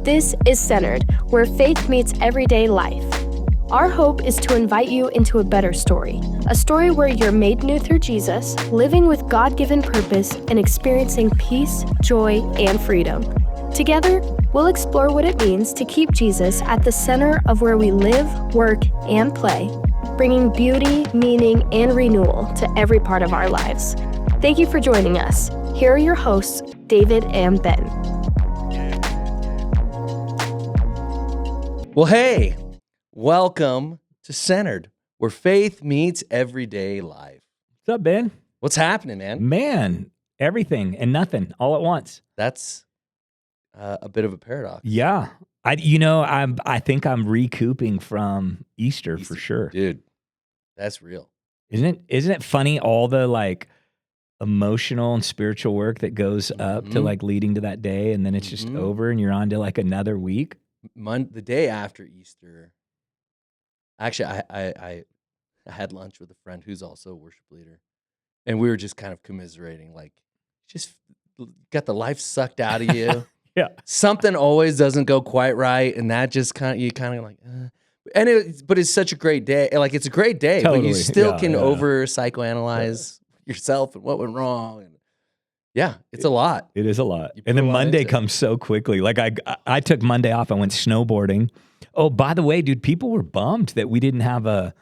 This is Centered, where faith meets everyday life. Our hope is to invite you into a better story, a story where you're made new through Jesus, living with God-given purpose, and experiencing peace, joy, and freedom. Together, we'll explore what it means to keep Jesus at the center of where we live, work, and play, bringing beauty, meaning, and renewal to every part of our lives. Thank you for joining us. Here are your hosts, David and Ben. Well, hey, welcome to Centered, where faith meets everyday life. What's up, Ben? What's happening, man? Man, everything and nothing all at once. That's a bit of a paradox. Yeah. I think I'm recouping from Easter for sure. Dude, that's real. Isn't it funny all the like emotional and spiritual work that goes up to like leading to that day, and then it's just over and you're on to like another week? The day after Easter, actually, I had lunch with a friend who's also a worship leader, and we were just kind of commiserating, like, just got the life sucked out of you. Yeah. Something always doesn't go quite right, and that just you kind of like, but it's such a great day. Like, it's a great day, but you Totally. still Yeah, can yeah. over psychoanalyze yourself and what went wrong. And yeah, it's a lot. It is a lot. You And put a then lot Monday into it. comes so quickly. Like I took Monday off. I went snowboarding. Oh, by the way, dude, people were bummed that we didn't have a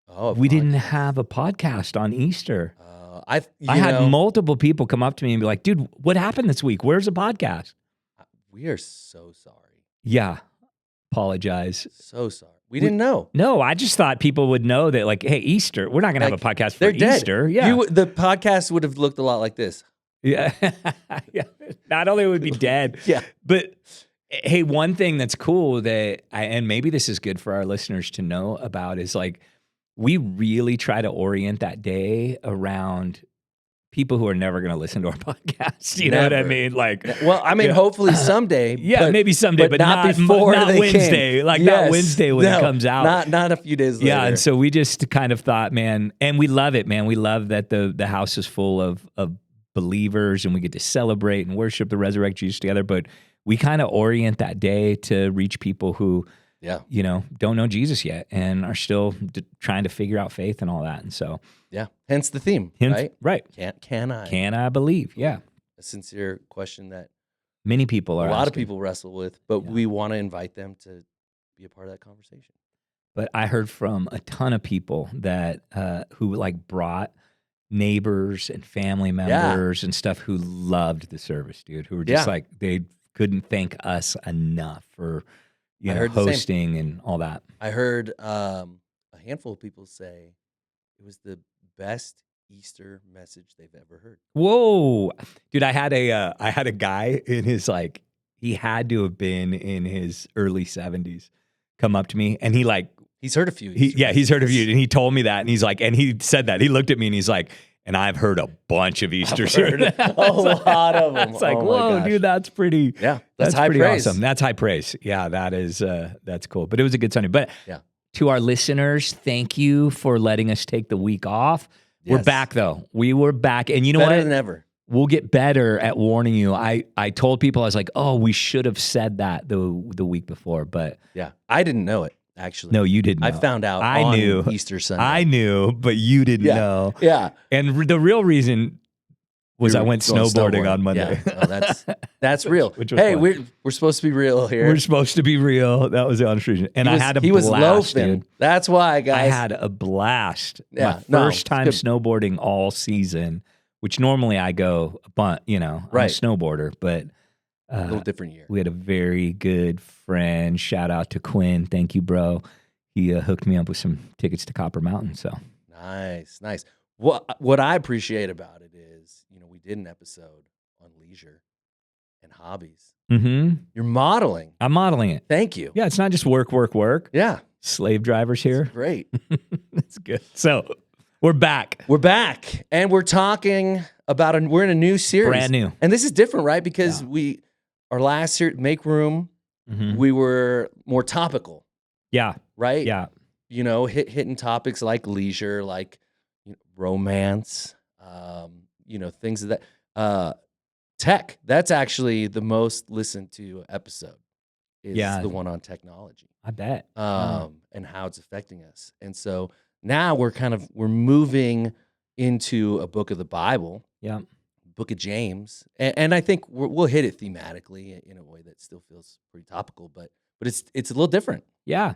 podcast on Easter. I had multiple people come up to me and be like, dude, what happened this week? Where's the podcast? We are so sorry. Yeah. Apologize. So sorry. We didn't know. No, I just thought people would know that, like, hey, Easter, we're not going to have a podcast for They're dead. Easter. Yeah. The podcast would have looked a lot like this. Yeah. Yeah. Not only would we be dead, Yeah. but hey, one thing that's cool and maybe this is good for our listeners to know about is like, we really try to orient that day around people who are never going to listen to our podcast. You know what I mean? Like, well, I mean, hopefully someday. yeah, maybe someday, but not before not they Wednesday. came. Like, Yes. not Wednesday when it comes out. Not a few days later. Yeah, and so we just kind of thought, man, and we love it, man. We love that the house is full of believers, and we get to celebrate and worship the resurrected Jesus together. But we kind of orient that day to reach people who, don't know Jesus yet and are still trying to figure out faith and all that. And so, hence the theme, right? Right. Can I? Can I believe? Yeah. A sincere question that Many people are a lot asking. of people wrestle with, but we want to invite them to be a part of that conversation. But I heard from a ton of people that who like brought neighbors and family members and stuff who loved the service, dude, who were just like, they couldn't thank us enough for hosting and all that. I heard a handful of people say it was the best Easter message they've ever heard. Whoa, dude! I had a guy in his he had to have been in his early 70s come up to me, and he's heard a few. He's heard a few, and he told me that, and he's like, and he said that he looked at me and he's like, and I've heard a bunch of Easter sermons. A lot of them. It's like, whoa, dude, that's pretty. Yeah, that's high pretty praise. Awesome. That's high praise. Yeah, that is that's cool. But it was a good Sunday. But to our listeners, thank you for letting us take the week off. Yes. We're back though. We were back, and you know what? Better than ever. We'll get better at warning you. I told people, I was like, oh, we should have said that the week before, but I didn't know it. Actually, no, you didn't know. I found out I knew Easter Sunday. I knew, but you didn't know. Yeah. And the real reason was I went snowboarding on Monday. Yeah. No, that's real. Which was hey, fun. we're supposed to be real here. We're supposed to be real. That was the honest reason. And I had a blast. He was loafing. Dude. That's why, guys. I had a blast. My first time snowboarding all season, which normally I go, I'm a snowboarder, but a little different year. We had a very good friend. Shout out to Quinn. Thank you, bro. He hooked me up with some tickets to Copper Mountain. So nice. What I appreciate about it is, we did an episode on leisure and hobbies. Mm-hmm. You're modeling. I'm modeling it. Thank you. Yeah, it's not just work. Yeah. Slave drivers here. That's great. That's good. So we're back. And we're talking about we're in a new series. Brand new. And this is different, right? Because our last series, Make Room, we were more topical. Yeah. Right? Yeah. Hitting topics like leisure, like romance, things of that. Tech, that's actually the most listened to episode. is Yeah. the one on technology, I bet. Wow. and how it's affecting us. And so now we're moving into a book of the Bible, Yeah. book of James, and I think we'll hit it thematically in a way that still feels pretty topical, but it's a little different. Yeah.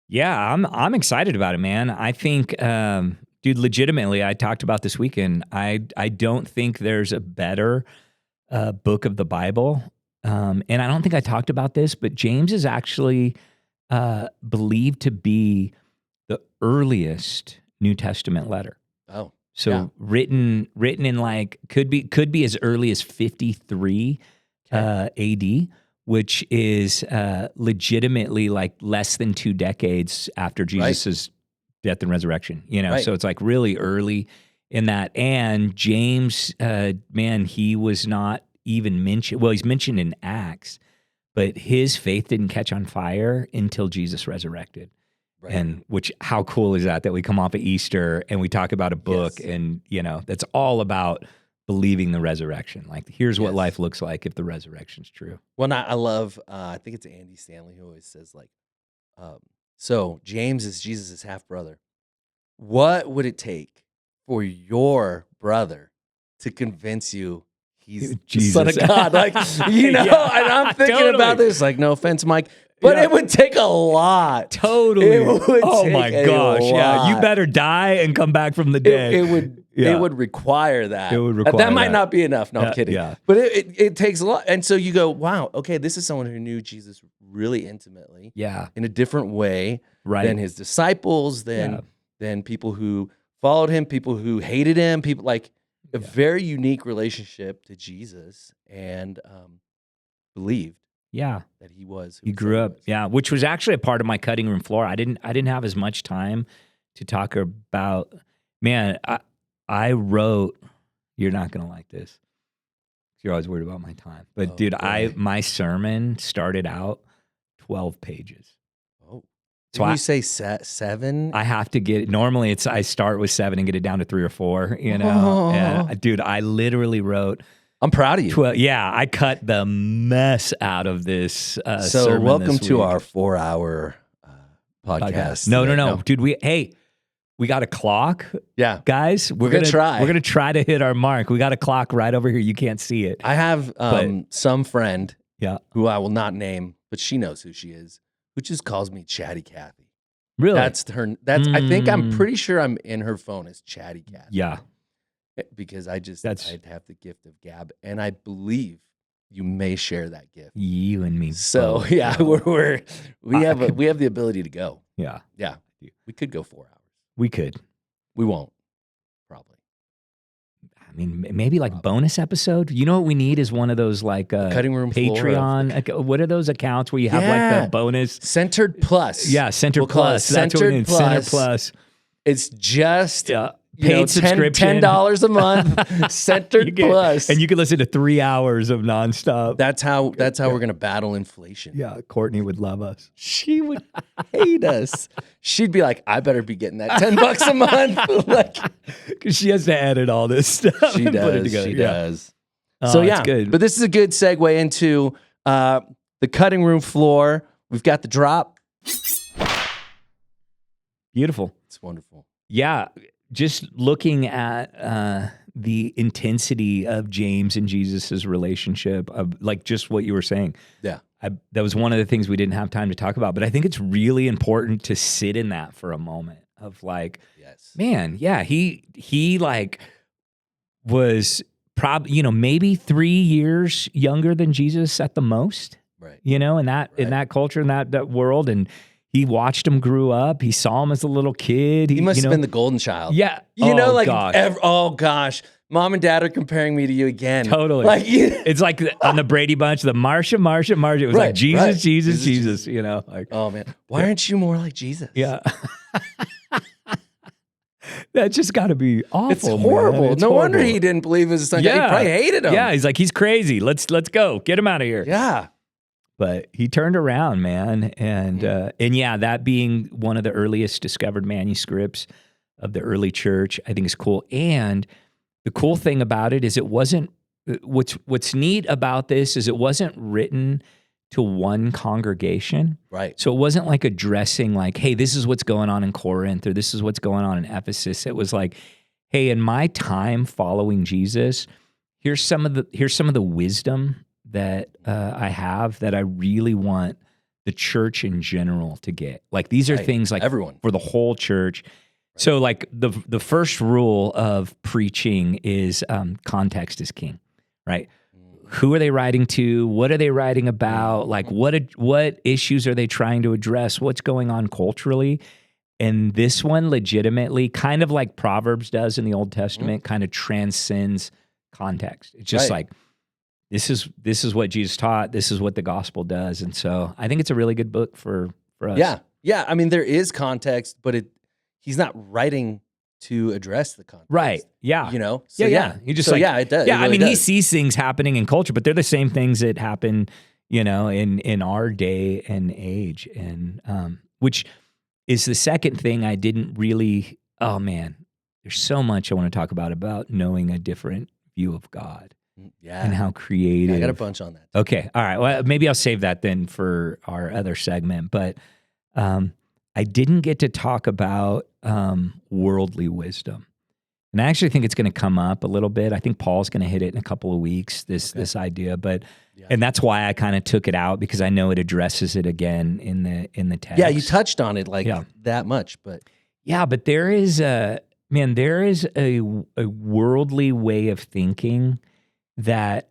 Yeah, I'm excited about it, man. I think, dude, legitimately, I talked about this weekend. I don't think there's a better book of the Bible, and I don't think I talked about this, but James is actually believed to be the earliest New Testament letter. Oh, So yeah. written in like could be as early as 53 AD, which is legitimately like less than 2 decades after Jesus's death and resurrection. You know, Right. so it's like really early in that. And James, man, he was not even mentioned. Well, he's mentioned in Acts, but his faith didn't catch on fire until Jesus resurrected. Right. And how cool is that we come off of Easter and we talk about a book Yes. and, you know, that's all about believing the resurrection. Like, here's what Yes. life looks like if the resurrection's true. Well, I love, I think it's Andy Stanley who always says, like, so James is Jesus' half brother. What would it take for your brother to convince you he's the Son of Jesus. God? Like, you know, Yeah, and I'm thinking totally. about this, like, no offense, Mike, but Yeah. it would take a lot. Totally. It would Oh take my a gosh. Yeah. You lot. better die and come back from the It, dead. it would Yeah. it would require that. It would That require might that. not be enough. No, I'm Yeah, kidding. yeah. But it takes a lot. And so you go, wow, okay, this is someone who knew Jesus really intimately Yeah. in a different way Right. than his disciples, Yeah. than people who followed him, people who hated him, people like a Yeah. very unique relationship to Jesus, and believed Yeah. that he was who He said grew up, was. yeah, which was actually a part of my cutting room floor. I didn't have as much time to talk about. Man, I wrote. You're not gonna like this. You're always worried about my time, but Oh, dude, boy. my sermon started out 12 pages. Oh, So didn't you say 7? I have to get. Normally, I start with 7 and get it down to 3 or 4. You know, Oh. and dude, I literally wrote I'm proud of you. 12. Yeah, I cut the mess out of this. So sermon welcome this to week. our 4-hour podcast. No, today. dude. We got a clock, Yeah, guys. We're gonna try. We're gonna try to hit our mark. We got a clock right over here. You can't see it. I have some friend Yeah, who I will not name, but she knows who she is, who just calls me Chatty Cathy. really. That's her. That's I think I'm Mm. pretty sure I'm in her phone as Chatty Cathy. Yeah, because I That's- have the gift of gab, and I believe you may share that gift. you and me. So both, yeah, bro. we I have could- we have the ability to go. Yeah, Yeah, we could go 4 hours. we could. We won't, probably. I mean, maybe like bonus episode. You know what we need is one of those like Cutting room floor of- Patreon. What are those accounts where you have like Yeah. the bonus? Centered Plus. Yeah, Center We'll call it Plus. That's what we Centered need. Center Plus. Plus. It's just Yeah, you know, paid subscription. $10 a month. Centered You get- Plus, and you can listen to 3 hours of nonstop. That's how we're gonna battle inflation. Yeah, Courtney would love us. She would hate us. She'd be like, I better be getting that $10 a month. Like Because she has to edit all this stuff. she and put it does. together. She Yeah. does. Oh, So it's yeah, good. but this is a good segue into the cutting room floor. We've got the drop. Beautiful. It's wonderful. Yeah, just looking at the intensity of James and Jesus's relationship, of like just what you were saying. Yeah. That was one of the things we didn't have time to talk about, but I think it's really important to sit in that for a moment of like, Yes. man, yeah, he like was probably, you know, maybe 3 years younger than Jesus at the most, Right. you know, in that culture, in that world. And he watched him grow up. He saw him as a little kid. He must you have know, been the golden child. yeah. You know, Oh, like gosh. oh gosh, mom and dad are comparing me to you again. Totally. Like It's like on the Brady Bunch, the Marsha. It was Right, like Jesus, right. Jesus, Jesus, Jesus, you know, like, oh man, why aren't you more like Jesus? yeah. That just got to be awful. It's horrible. man. It's no wonder horrible. he didn't believe his son. Yeah. He probably hated him. Yeah, he's like, he's crazy. Let's go. Get him out of here. Yeah. But he turned around, man. And yeah, that being one of the earliest discovered manuscripts of the early church, I think is cool. And the cool thing about it is it wasn't, what's neat about this is it wasn't written to one congregation. Right. So it wasn't like addressing like, hey, this is what's going on in Corinth or this is what's going on in Ephesus. It was like, hey, in my time following Jesus, here's some of the wisdom that I have that I really want the church in general to get. Like these are Right. things like Everyone. for the whole church. So like the first rule of preaching is context is king, right? Who are they writing to? What are they writing about? Like what issues are they trying to address? What's going on culturally? And this one legitimately, kind of like Proverbs does in the Old Testament, kind of transcends context. It's just Right. like this is what Jesus taught. This is what the gospel does. And so I think it's a really good book for us. Yeah. Yeah. I mean, there is context, but he's not writing to address the context. Right. Yeah. You know? So, Yeah. You just so, like, yeah, it does. yeah. It really I mean, he does. sees things happening in culture, but they're the same things that happen, in our day and age. And, which is the second thing I didn't really, oh man, there's so much I want to talk about knowing a different view of God Yeah. and how creative. Yeah, I got a bunch on that. Okay. All right. Well, maybe I'll save that then for our other segment. But I didn't get to talk about worldly wisdom. And I actually think it's going to come up a little bit. I think Paul's going to hit it in a couple of weeks, this idea. But and that's why I kind of took it out because I know it addresses it again in the text. Yeah, you touched on it like that much, but yeah, but there is a worldly way of thinking that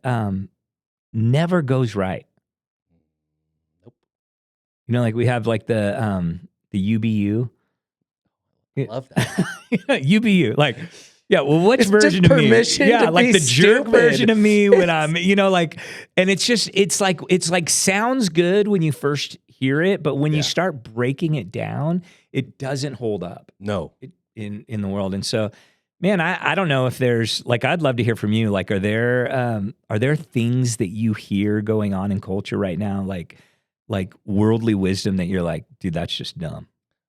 never goes right. Nope. Like we have like the UBU. I love that. UBU, like, yeah. Well, which It's version just of me? permission Yeah, to like be the jerk stupid. version of me when I'm, and it's like sounds good when you first hear it, but when you start breaking it down, it doesn't hold up No. in the world. And so, man, I don't know if there's like I'd love to hear from you. Like, are there things that you hear going on in culture right now, like worldly wisdom that you're like, dude, that's just dumb.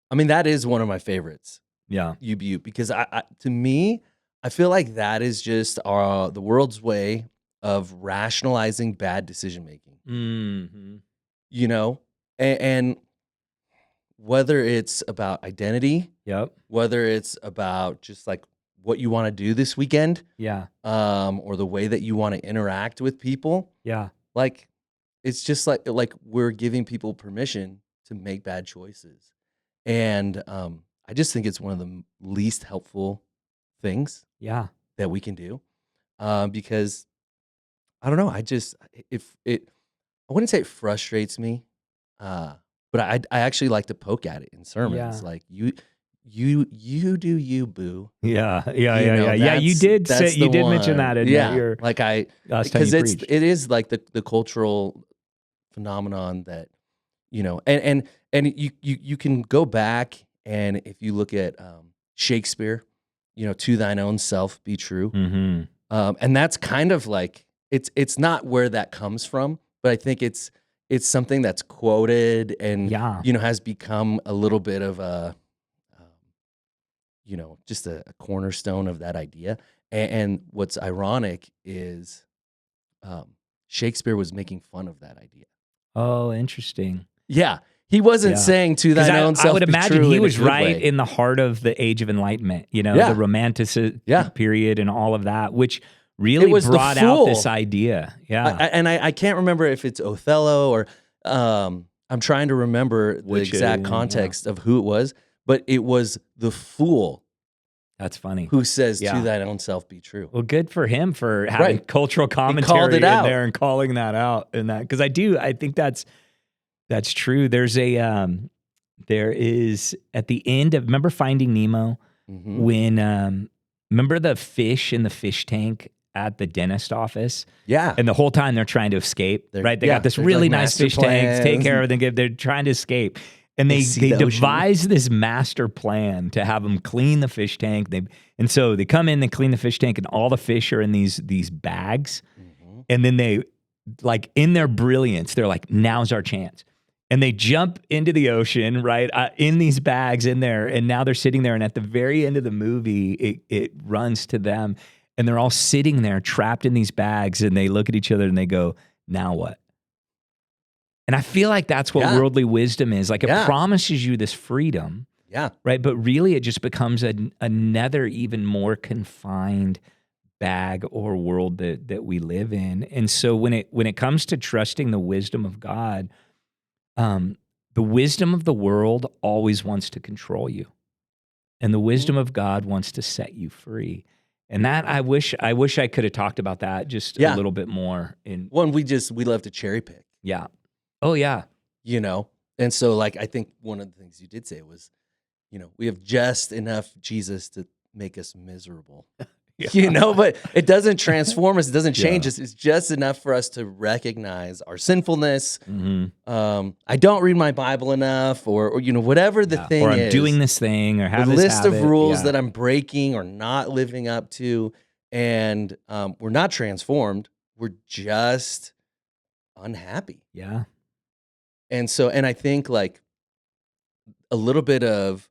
I mean, that is one of my favorites. Yeah. UBU, because to me, I feel like that is just the world's way of rationalizing bad decision making. Mm-hmm. And whether it's about identity, Yep. whether it's about just like what you want to do this weekend, Yeah. or the way that you want to interact with people, Yeah. like it's just like we're giving people permission to make bad choices. And I just think it's one of the least helpful things Yeah. that we can do, because I don't know. I wouldn't say it frustrates me, but I actually like to poke at it in sermons. Yeah. Like you do you, boo. Yeah. Yeah. You Yeah. know, Yeah. Yeah. You that's did the mention one. that in Yeah, your like last time because you it preached. is like the cultural phenomenon that and you can go back, and if you look at Shakespeare, to thine own self be true. Mm-hmm. And that's kind of like it's not where that comes from, but I think it's something that's quoted and Yeah. has become a little bit of a just a cornerstone of that idea. And what's ironic is Shakespeare was making fun of that idea. Oh, interesting. Yeah, he wasn't saying to 'Cause thine own self I would be imagine true he in a was good right way. in the heart of the Age of Enlightenment, Yeah. the Romantic Yeah. period and all of that, which really was the brought out fool. this idea. Yeah. I can't remember if it's Othello or I'm trying to remember the Which, exact yeah. context of who it was, but it was the fool That's funny. who says Yeah. to thine own self be true. Well, good for him for having Right. cultural commentary called it in out. there and calling that out and that because I think that's true. There's there is at the end of remember Finding Nemo Mhm. when remember the fish in the fish tank at the dentist office Yeah. and the whole time they're trying to escape, right? They yeah, got this there's, really like, nice master fish tanks, take plans. care of everything. They're trying to escape. And They they see the ocean. devise this master plan to have them clean the fish tank. And so they come in, they clean the fish tank, and all the fish are in these bags. Mhm. And then they, like in their brilliance, they're like, now's our chance. And they jump into the ocean, right, in these bags in there. And now they're sitting there. And at the very end of the movie, it runs to them. And they're all sitting there trapped in these bags. And they look at each other and they go, now what? And I feel like that's what Yeah. worldly wisdom is. Like it Yeah. promises you this freedom, Yeah. right? But really it just becomes another even more confined bag or world that we live in. And so when it comes to trusting the wisdom of God, the wisdom of the world always wants to control you. And the wisdom of God wants to set you free. And that I wish I could have talked about that just a Yeah. little bit more in One, we love to cherry pick, yeah. Oh yeah. you know? And so like, I think one of the things you did say was, we have just enough Jesus to make us miserable, but it doesn't transform us. It doesn't change us. It's just enough for us to recognize our sinfulness. Mm-hmm. I don't read my Bible enough or whatever the thing or I'm is. doing this thing or have the this list habit. of rules Yeah. that I'm breaking or not living up to. And we're not transformed. We're just unhappy. Yeah. And so, and I think like a little bit of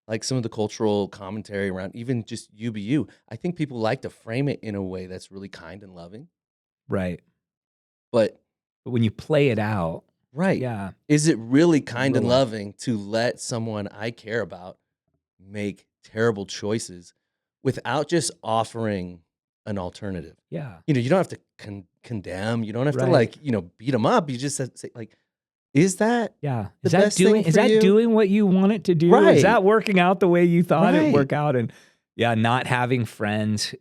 like some of the cultural commentary around even just UBU, I think people like to frame it in a way that's really kind and loving. Right. But But when you play it out, right, yeah. is it really kind and Real life. loving to let someone I care about make terrible choices without just offering an alternative? Yeah. You don't have to condemn. You don't have to Right. like, beat them up. You just have to say like, is that Yeah. the Is that best thing doing for you? doing what you want it to do? Right. Is that working out the way you thought it'd Right. work out? And yeah, not having friends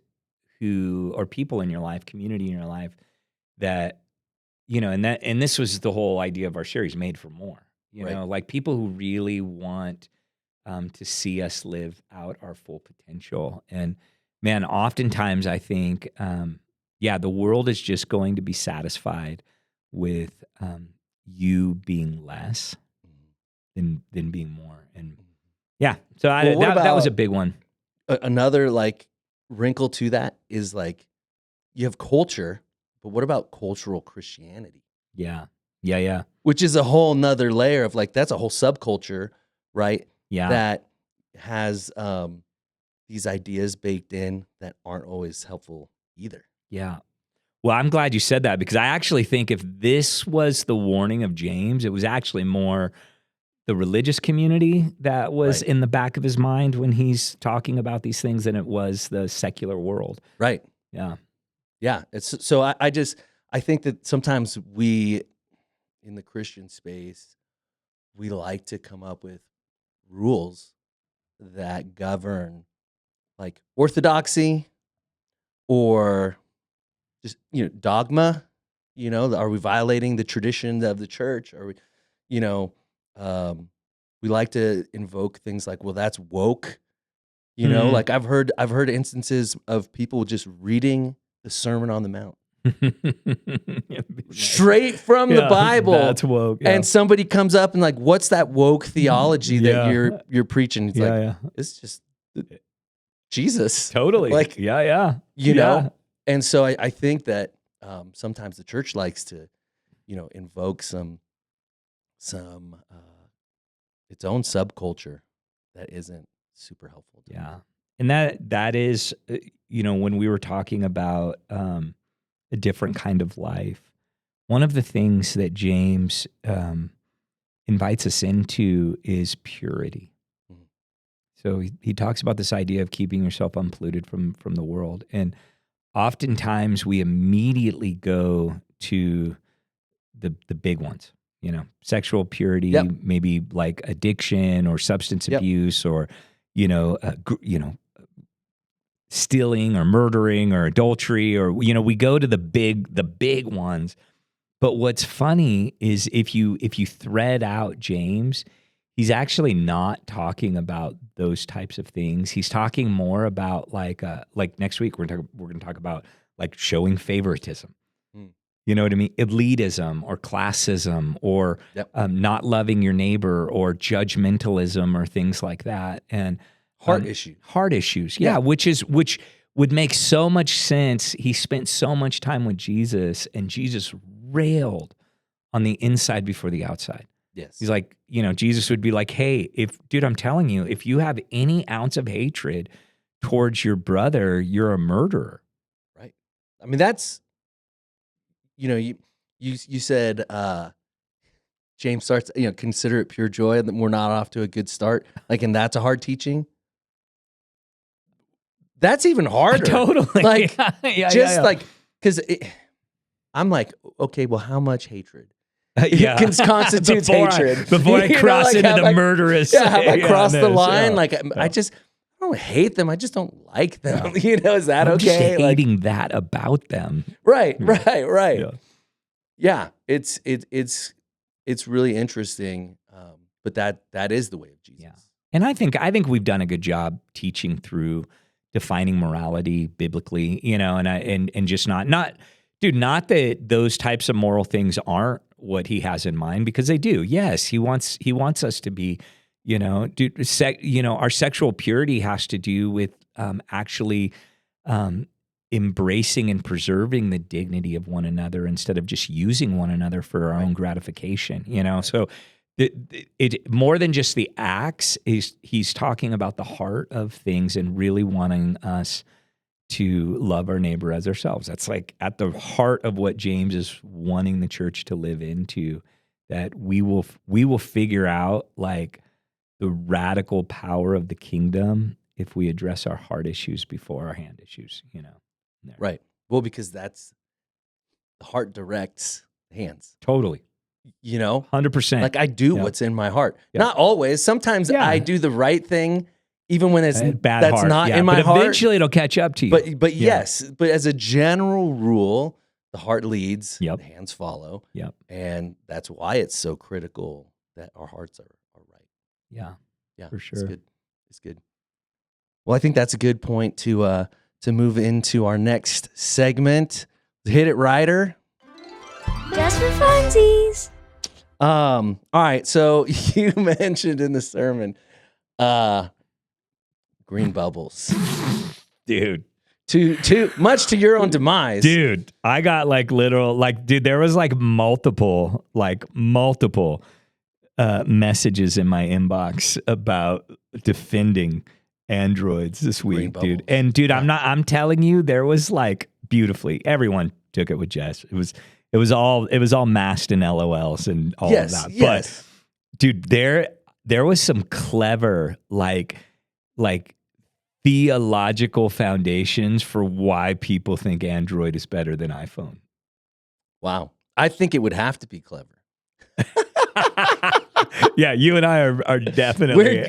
or people in your life, community in your life that, and this was the whole idea of our series, Made for More. Right. Like people who really want to see us live out our full potential. And man, oftentimes I think, the world is just going to be satisfied with you being less than being more. And yeah, so Well, what that was a about- big one. Another like wrinkle to that is like you have culture, but what about cultural Christianity? Yeah, yeah, Which is a whole nother layer of like, that's a whole subculture, right? yeah. That has these ideas baked in that aren't always helpful either. Yeah. Well, I'm glad you said that because I actually think if this was the warning of James, it was actually more the religious community that was Right. in the back of his mind when he's talking about these things than it was the secular world. Right. Yeah. Yeah. It's so I think that sometimes we in the Christian space, we like to come up with rules that govern like orthodoxy or just dogma. Are we violating the tradition of the church? Are we we like to invoke things like, well, that's woke. Like I've heard instances of people just reading the Sermon on the Mount straight from the Bible. That's woke. Yeah. And somebody comes up and like, what's that woke theology Yeah. that you're preaching? It's like, it's just Jesus. Totally. Like, yeah. you know? And so I think that sometimes the church likes to, invoke some its own subculture that isn't super helpful. To me. Yeah. And that is, when we were talking about a different kind of life, one of the things that James invites us into is purity. Mhm. So he talks about this idea of keeping yourself unpolluted from the world. And oftentimes we immediately go to the big ones, sexual purity, Yep. maybe like addiction or substance Yep. abuse or, stealing or murdering or adultery or, we go to the big ones. But what's funny is if you thread out James, he's actually not talking about those types of things. He's talking more about like next week we're going to talk about like showing favoritism. Mm. You know what I mean? Elitism or classism or Yep. not loving your neighbor or judgmentalism or things like that. And Heart issue. heart issues. Yeah, Yeah. which would make so much sense. He spent so much time with Jesus and Jesus railed on the inside before the outside. Yes. He's like, Jesus would be like, hey, dude, I'm telling you, if you have any ounce of hatred towards your brother, you're a murderer. Right. I mean, that's, you said, James starts, consider it pure joy that we're not off to a good start. Like, and that's a hard teaching. That's even harder. Totally. Like, yeah. like, because I'm like, okay, well, how much hatred? Yeah. It constitutes hatred. Before I cross into the murderous. Have I crossed the line? Yeah. Like, I don't hate them. I just don't like them. Is that I'm okay? just hating that about them. Right. Yeah. Yeah. It's really interesting. But that is the way of Jesus. Yeah. And I think we've done a good job teaching through defining morality biblically, and just not that those types of moral things aren't what he has in mind, because they do. Yes, he wants us to be, our sexual purity has to do with actually embracing and preserving the dignity of one another instead of just using one another for our own gratification. So it more than just the acts. He's talking about the heart of things and really wanting us to love our neighbor as ourselves. That's like at the heart of what James is wanting the church to live into, that we will figure out like the radical power of the kingdom if we address our heart issues before our hand issues, There. Right. Well, because the heart directs hands. Totally. 100%. Like I do what's in my heart. Not always. Sometimes I do the right thing even when it's bad that's heart. not in my but heart. Eventually it'll catch up to you. But yes, but as a general rule, the heart leads, the hands follow. Yep. And that's why it's so critical that our hearts are right. Yeah. Yeah. For sure. It's good. Well, I think that's a good point to move into our next segment. Hit it, Ryder. Just for funsies. All right. So you mentioned in the sermon, green bubbles, Dude. Too much to your own demise, Dude. I got there was multiple messages in my inbox about defending androids this week, dude. And dude, I'm telling you, there was beautifully, everyone took it with Jess. It was all masked in LOLs and all of that. Yes. But dude, there was some clever like theological foundations for why people think Android is better than iPhone. Wow. I think it would have to be clever. Yeah, you and I are definitely we're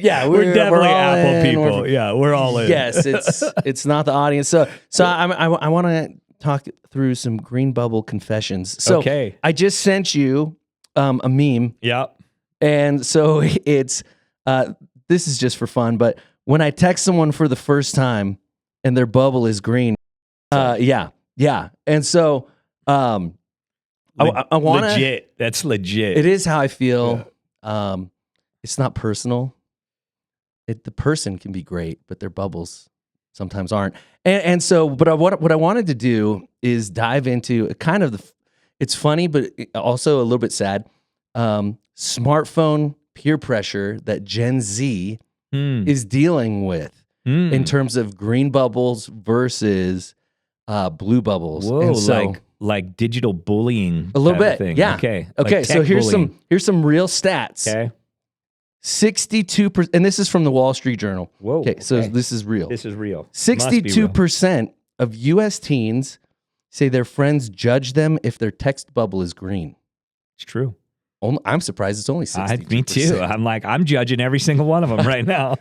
definitely Apple in, people. We're all in. Yes, it's not the audience. So I want to talk through some green bubble confessions. So okay. I just sent you a meme. Yep. And so it's this is just for fun, but when I text someone for the first time and their bubble is green, yeah. And so I want legit. That's legit. It is how I feel. Yeah. It's not personal. The person can be great, but their bubbles sometimes aren't. And so, but what I wanted to do is dive into kind of it's funny, but also a little bit sad. Smartphone peer pressure that Gen Z is dealing with in terms of green bubbles versus blue bubbles. Whoa, and so, like digital bullying, a little bit, thing. yeah. Okay. So here's some real stats. Okay. 62%, and this is from the Wall Street Journal. Whoa. Okay, so this is real. This is real. 62% of U.S. teens say their friends judge them if their text bubble is green. It's true. I'm surprised it's only 62%. Me too. I'm judging every single one of them right now.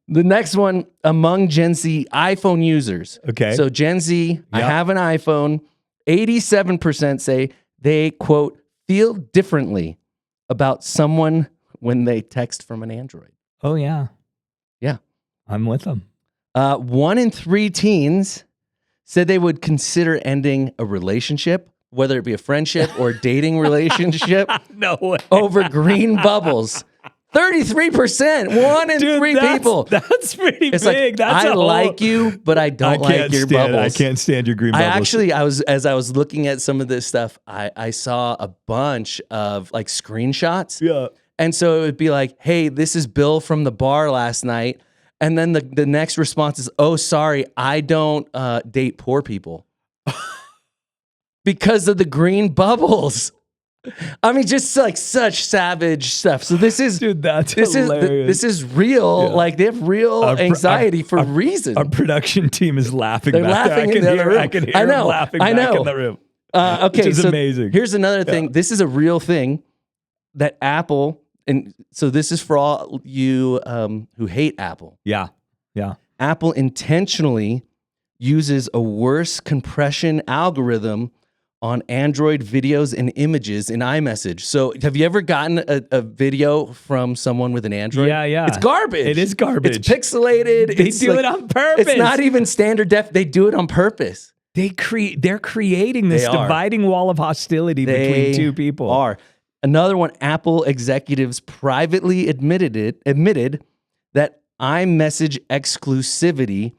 The next one, among Gen Z iPhone users. Okay. So Gen Z, I have an iPhone. 87% say they, quote, feel differently about someone when they text from an Android. Oh, yeah. Yeah. I'm with them. 1 in 3 teens said they would consider ending a relationship, whether it be a friendship or dating relationship, no way. over green bubbles. 33%, 1 in 3 people. That's pretty it's big. Like, I like you, but I don't like your bubbles. I can't stand your green bubbles. As I was looking at some of this stuff, I saw a bunch of like screenshots. Yeah. And so it would be like, hey, this is Bill from the bar last night. And then the next response is, oh, sorry, I don't date poor people. Because of the green bubbles. I mean, just like such savage stuff. So this is Dude, that's this hilarious. is real. Yeah. Like they have real anxiety for reason. Our production team is laughing. They're back laughing there. in the other room. I can hear I know. them laughing I back know. in the room. Okay, Which is so amazing. Here's another thing. This is a real thing that Apple, and so this is for all you who hate Apple. Yeah. Yeah. Apple intentionally uses a worse compression algorithm on Android videos and images in iMessage. So have you ever gotten a video from someone with an Android? Yeah, yeah. It's garbage. It is garbage. It's pixelated. They do it on purpose. It's not even standard def. They do it on purpose. They're creating this They are. dividing wall of hostility between two people. Are. Another one, Apple executives privately admitted that iMessage exclusivity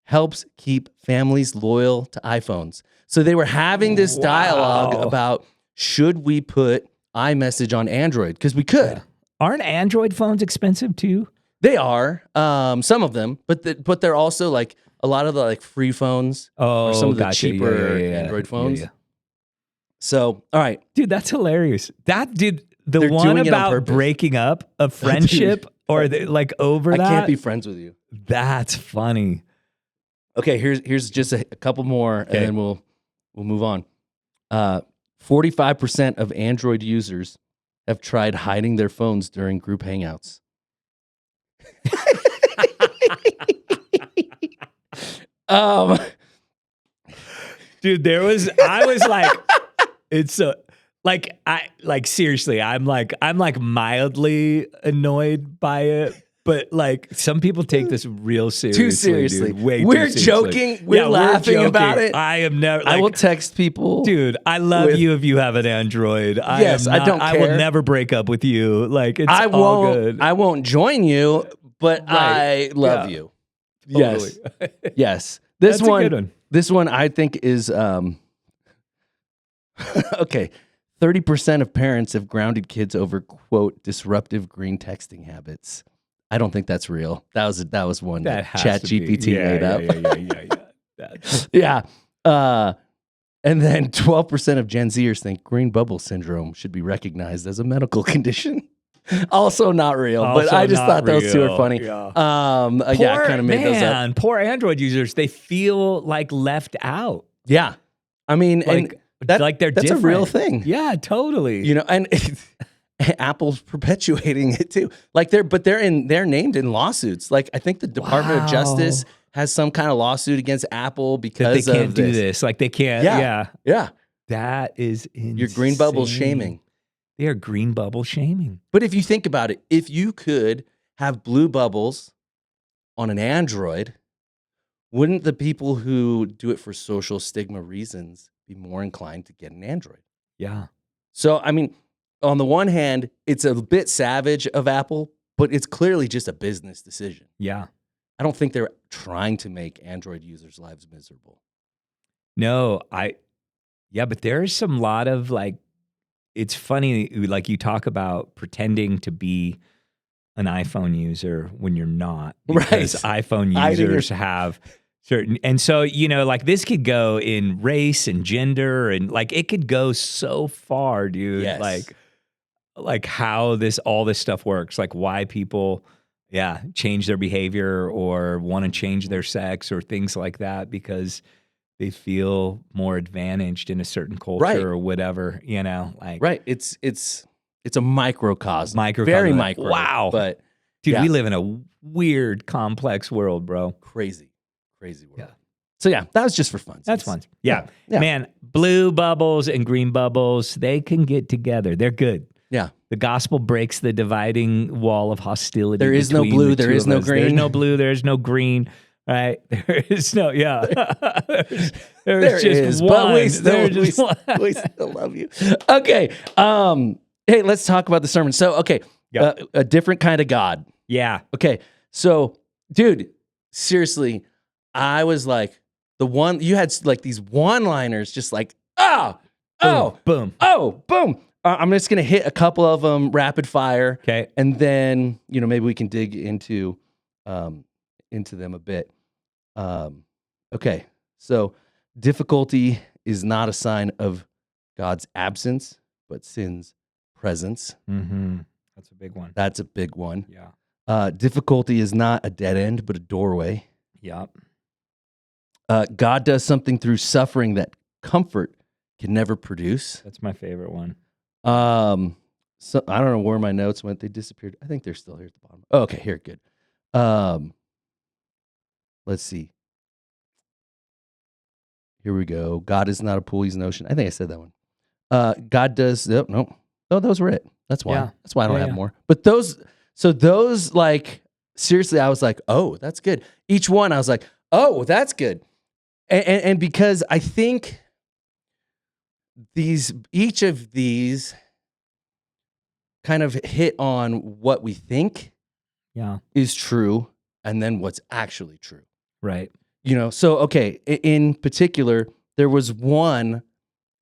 helps keep families loyal to iPhones. So they were having this dialogue about, should we put iMessage on Android? Because we could. Aren't Android phones expensive too? They are, some of them, but they're also like a lot of the like free phones Oh, or some of the gotcha. cheaper Yeah. Android Yeah, phones. yeah. So, all right. Dude, that's hilarious. The They're one doing it on about purpose. breaking up a friendship or like over I that. can't be friends with you. That's funny. Okay, here's just a couple more, Okay. and then we'll move on. 45% of Android users have tried hiding their phones during group hangouts. Dude, I was like, it's a, like seriously, I'm like mildly annoyed by it. But like some people take this real seriously. Too seriously. Dude. Way We're too seriously. joking. We're laughing about it. I am never. I will Like, text people. dude, I love with- you if you have an Android. Yes, I don't I will care. never break up with you. Like it's I all won't. good. I won't join you, but Right. I love Yeah. you. Totally. Yes, yes. This That's a one, good one. This one, I think is okay. 30% of parents have grounded kids over quote disruptive green texting habits. I don't think that's real. That was one that has to be. ChatGPT made up. Yeah. That's- Yeah. And then 12% of Gen Zers think green bubble syndrome should be recognized as a medical condition. Also not real, but Also I just not thought those two are real. funny. Yeah. Yeah, I kind of made those up. Poor Android users, they feel like left out. Yeah. I mean, Like, and like they're that's different. a real thing. Yeah, totally. You know, and Apple's perpetuating it too. Like they're named in lawsuits. Like I think the Department of Justice has some kind of lawsuit against Apple that because they can't of do this. Like they can't. Yeah. Yeah. That is insane. Your green bubble shaming. They are green bubble shaming. But if you think about it, if you could have blue bubbles on an Android, wouldn't the people who do it for social stigma reasons be more inclined to get an Android? Yeah. So, I mean, on the one hand, it's a bit savage of Apple, but it's clearly just a business decision. Yeah. I don't think they're trying to make Android users' lives miserable. No, but there is some lot of like, it's funny, like you talk about pretending to be an iPhone user when you're not, because iPhone users have certain, and so, you know, like this could go in race and gender and like it could go so far, dude. Yes. Like how all this stuff works, like why people, change their behavior or want to change their sex or things like that because they feel more advantaged in a certain culture or whatever, you know, like Right. It's a microcosm. Microcosm. Very micro. Wow. But dude, we live in a weird, complex world, bro. crazy world. Yeah. So yeah, that was just for fun. That's fun. Yeah. Yeah. Man, blue bubbles and green bubbles, they can get together. They're good. Yeah. The gospel breaks the dividing wall of hostility. There is no between blue, the there two is of no us. There's green. no blue, there's no green. Right? There is no, there's There just is, one. but we still, There's just one. we still love you. Okay. Hey, let's talk about the sermon. So, okay, a different kind of God. Yeah. Okay, so, dude, seriously, I was like, you had like these one-liners, just like, Boom. boom. I'm just gonna hit a couple of them rapid fire, Okay. and then maybe we can dig into them a bit. Okay, so difficulty is not a sign of God's absence, but sin's presence. Mm-hmm. That's a big one. That's a big one. Yeah. Difficulty is not a dead end, but a doorway. Yep. God does something through suffering that comfort can never produce. That's my favorite one. So I don't know where my notes went. They disappeared. I think they're still here at the bottom. Oh, okay, here, good. Let's see. Here we go. God is not a pool, he's an ocean. I think I said that one. God does, no, those were it. That's why. Yeah. That's why I don't Yeah, have yeah. more. But those, like, seriously, I was like, oh, that's good. Each one, I was like, oh, that's good. And because I think each of these kind of hit on what we think Yeah. is true and then what's actually true. Right. So, okay, in particular, there was one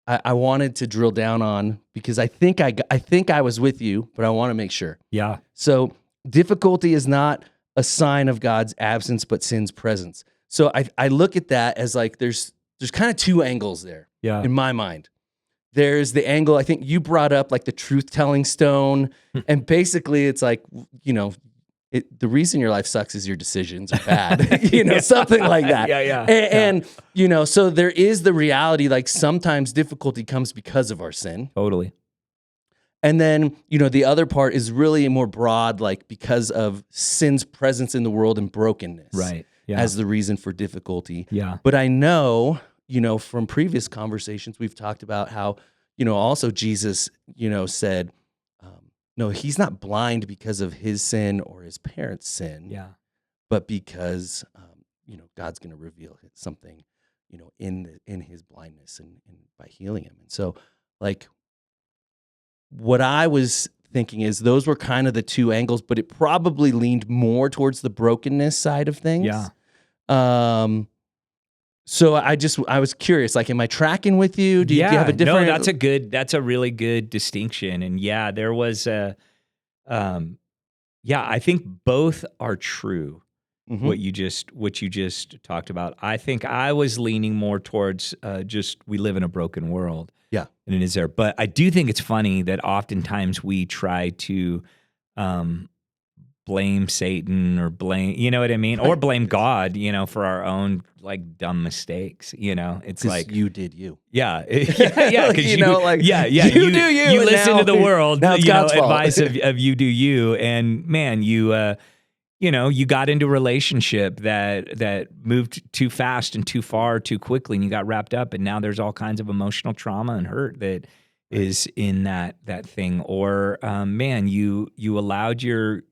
I wanted to drill down on because I think I was with you, but I want to make sure. Yeah. So difficulty is not a sign of God's absence, but sin's presence. So I look at that as like there's kind of two angles there Yeah. in my mind. There's the angle I think you brought up, like the truth-telling stone, and basically it's like the reason your life sucks is your decisions are bad, something like that. Yeah. And so there is the reality, like sometimes difficulty comes because of our sin. Totally. And then, the other part is really more broad, like because of sin's presence in the world and brokenness. Right. Yeah. As the reason for difficulty. Yeah. But I know, from previous conversations, we've talked about how, also Jesus, said, no, he's not blind because of his sin or his parents' sin. Yeah. But because, God's going to reveal something, in his blindness and by healing him. And so, like, what I was thinking is those were kind of the two angles, but it probably leaned more towards the brokenness side of things. Yeah. So I was curious, like, am I tracking with you? Do you have a different? No, that's a really good distinction. And yeah, there was I think both are true. Mhm. What you just talked about. I think I was leaning more towards just we live in a broken world. Yeah. And it is there. But I do think it's funny that oftentimes we try to blame Satan or blame, you know what I mean? Or blame God, for our own like dumb mistakes. It's like you did you. Yeah. Yeah. Cause You do you. You and listen now- to the world, now it's God's fault. advice of you do you. And man, you got into a relationship that moved too fast and too far too quickly, and you got wrapped up, and now there's all kinds of emotional trauma and hurt that is in that thing. Or man, you allowed your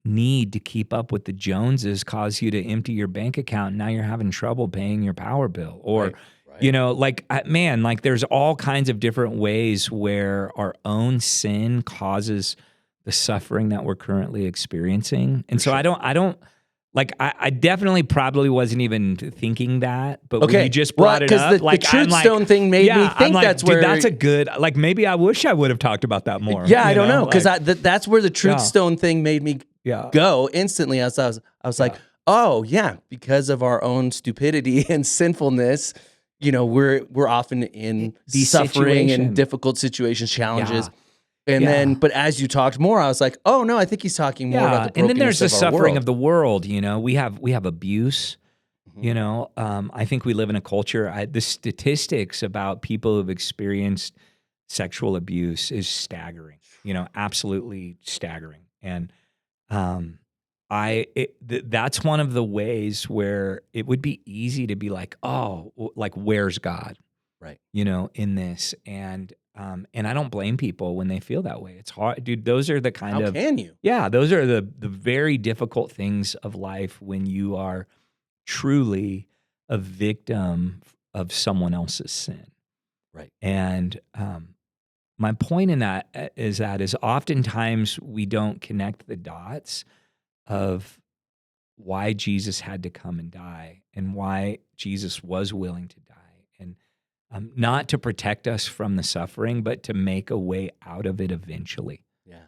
need to keep up with the Joneses cause you to empty your bank account, and now you're having trouble paying your power bill. Or Right. there's all kinds of different ways where our own sin causes the suffering that we're currently experiencing. And so I don't I definitely probably wasn't even thinking that, but when you just brought it up, the truth stone thing made me think that's where that's a good, maybe I wish I would have talked about that more. Yeah, I don't know, because that's where the truth Yeah. stone thing made me go instantly. I was like, oh yeah, because of our own stupidity and sinfulness, we're often in These suffering and situations. difficult situations, challenges. Yeah. And Yeah. then, but as you talked more, I was like, oh no, I think he's talking more about the and then there's the brokenness of our suffering world. of the world. We have abuse. Mhm. I think we live in a culture. The statistics about people who've experienced sexual abuse is staggering. Absolutely staggering. And that's one of the ways where it would be easy to be like, oh, like where's God? Right. In this. And I don't blame people when they feel that way. It's hard, dude. Those are the kind How of can you? yeah, those are the very difficult things of life when you are truly a victim of someone else's sin. Right. And my point in that is oftentimes we don't connect the dots of why Jesus had to come and die and why Jesus was willing to die. And not to protect us from the suffering, but to make a way out of it eventually. Yeah.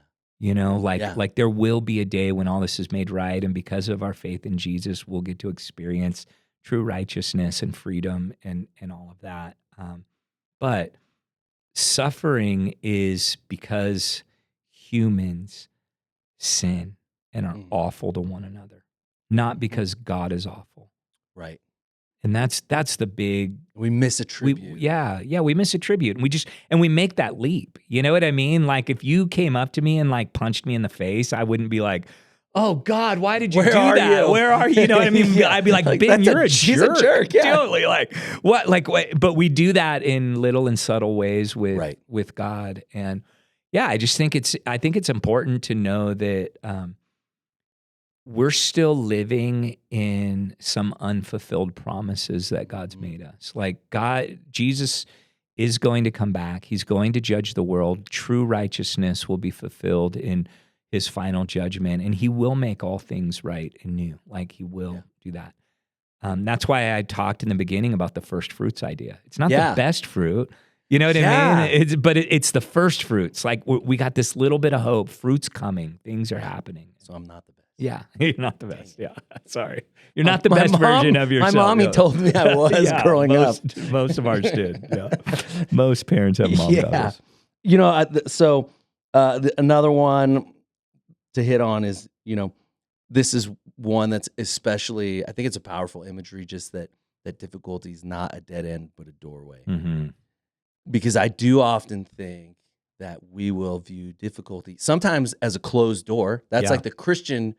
Like there will be a day when all this is made right, and because of our faith in Jesus, we'll get to experience true righteousness and freedom and all of that. But suffering is because humans sin and are awful to one another, not because God is awful. Right. And that's the big We misattribute. we misattribute, and we make that leap. You know what I mean? Like if you came up to me and like punched me in the face, I wouldn't be like, "Oh God, why did you Where do are that? you?" Where are you?" You know what I mean? Yeah. I'd be like, Like, "Ben, that's you're a- a he's a jerk." jerk, yeah. Totally. Like what? Like what? But we do that in little and subtle ways with Right. with God, and yeah, I think it's important to know that we're still living in some unfulfilled promises that God's made us. Like Jesus is going to come back. He's going to judge the world. True righteousness will be fulfilled in his final judgment, and he will make all things right and new. Like he will do that. That's why I talked in the beginning about the first fruits idea. It's not the best fruit. You know what I mean? It's the first fruits. Like we got this little bit of hope. Fruit's coming. Things are happening. So I'm not the best. Yeah, you're not the best. Yeah, sorry. You're not the best version of yourself. My mommy Yeah. told me I was growing up. Most of ours did. Yeah. Most parents have mom daughters. You know, so another one to hit on is, you know, this is one that's especially, I think it's a powerful imagery, just that difficulty is not a dead end, but a doorway. Mm-hmm. Because I do often think that we will view difficulty sometimes as a closed door. That's like the Christian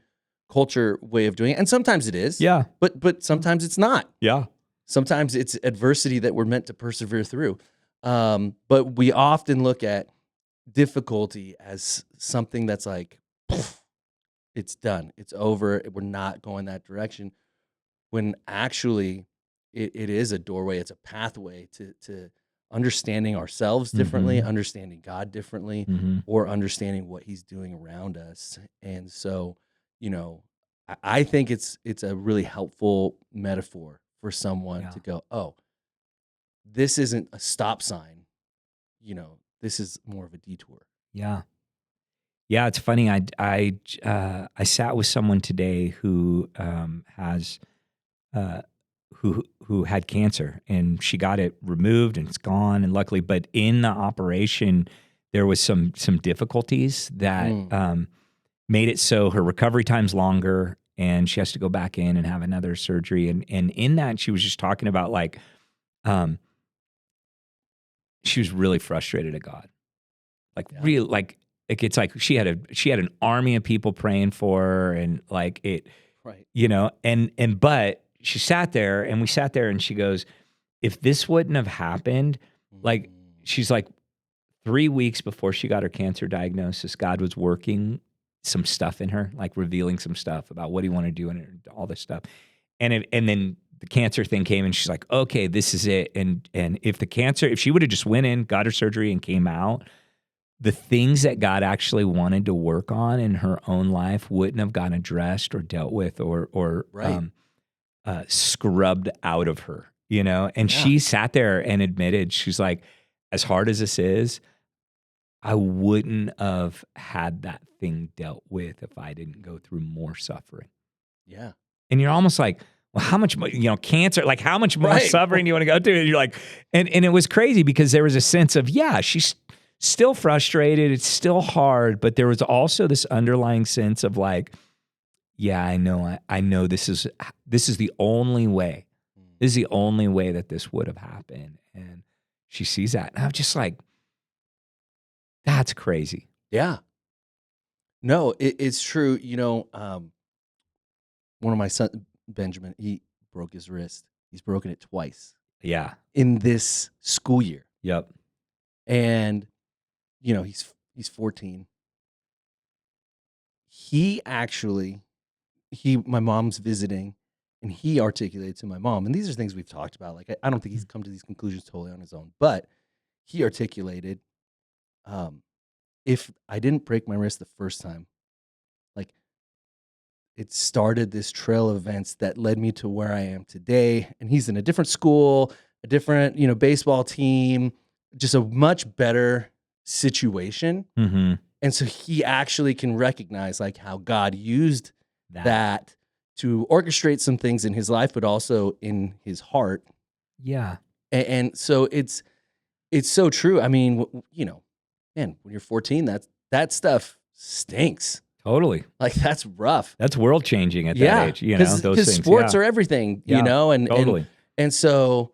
culture way of doing it. And sometimes it is. Yeah. But sometimes it's not. Yeah. Sometimes it's adversity that we're meant to persevere through. But we often look at difficulty as something that's like, poof, it's done. It's over. We're not going that direction. When actually it is a doorway. It's a pathway to understanding ourselves differently, understanding God differently, or understanding what he's doing around us. And so, you know, I think it's a really helpful metaphor for someone to go, oh, this isn't a stop sign. You know, this is more of a detour. Yeah. Yeah, it's funny. I sat with someone today who has who had cancer, and she got it removed and it's gone, and luckily, but in the operation there was some difficulties that made it so her recovery time's longer, and she has to go back in and have another surgery. And in that, she was just talking about like she was really frustrated at God, like real like it's like she had an army of people praying for her, and like it, you know, and but she sat there, and we sat there, and she goes, if this wouldn't have happened, like she's like 3 weeks before she got her cancer diagnosis, God was working some stuff in her, like revealing some stuff about what he wanted to do and all this stuff. And then the cancer thing came, and she's like, okay, this is it. And if she would have just went in, got her surgery, and came out, the things that God actually wanted to work on in her own life wouldn't have gotten addressed or dealt with or scrubbed out of her, you know? And she sat there and admitted, she's like, as hard as this is, I wouldn't have had that thing dealt with if I didn't go through more suffering. Yeah. And you're almost like, well, how much more, you know, cancer, like how much more suffering do you want to go through? And you're like, and it was crazy because there was a sense of, she's still frustrated. It's still hard, but there was also this underlying sense of like, I know this is the only way. This is the only way that this would have happened. And she sees that. And I'm just like, that's crazy. Yeah. No, it's true. You know, one of my sons, Benjamin, he broke his wrist. He's broken it twice. Yeah. In this school year. Yep. And, you know, he's 14. My mom's visiting, and he articulated to my mom, and these are things we've talked about. Like, I don't think he's come to these conclusions totally on his own, but he articulated, if I didn't break my wrist the first time, like, it started this trail of events that led me to where I am today. And he's in a different school, a different, you know, baseball team, just a much better situation. Mm-hmm. And so he actually can recognize like how God used that to orchestrate some things in his life, but also in his heart. Yeah. And so it's it's so true. I mean, man, when you're 14, that stuff stinks. Totally. Like that's rough. That's world changing at that age. Those things. Because sports yeah. are everything, Yeah, and totally. and so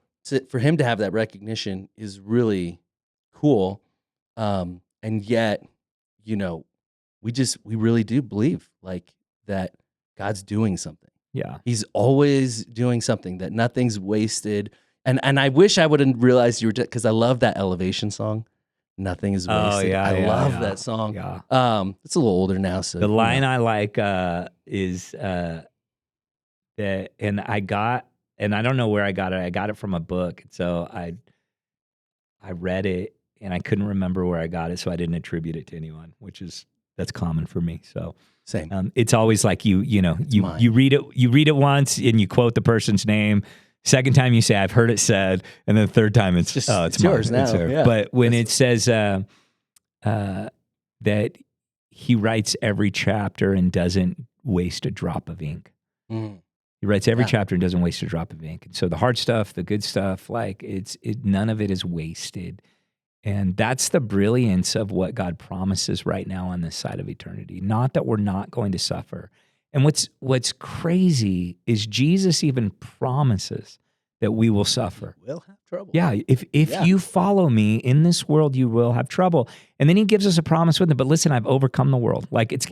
for him to have that recognition is really cool. And yet, we really do believe like that God's doing something. Yeah. He's always doing something, that nothing's wasted. And I wish I would have realized you were, because I love that Elevation song. Nothing is wasted. I love that song. Yeah. It's a little older now. So The line I like is that, and I don't know where I got it. I got it from a book. So I read it and I couldn't remember where I got it, so I didn't attribute it to anyone, that's common for me. So same. it's always like you read it once and you quote the person's name. Second time you say, I've heard it said, and then the third time it's just it's yours mine. now. It's yours. Yeah. But when it says that he writes every chapter and doesn't waste a drop of ink. Mm. He writes every chapter and doesn't waste a drop of ink. And so the hard stuff, the good stuff, like none of it is wasted. And that's the brilliance of what God promises right now on this side of eternity. Not that we're not going to suffer. And what's crazy is Jesus even promises that we will suffer. We'll have trouble. Yeah, if you follow me in this world, you will have trouble. And then he gives us a promise with it. But listen, I've overcome the world. Like it's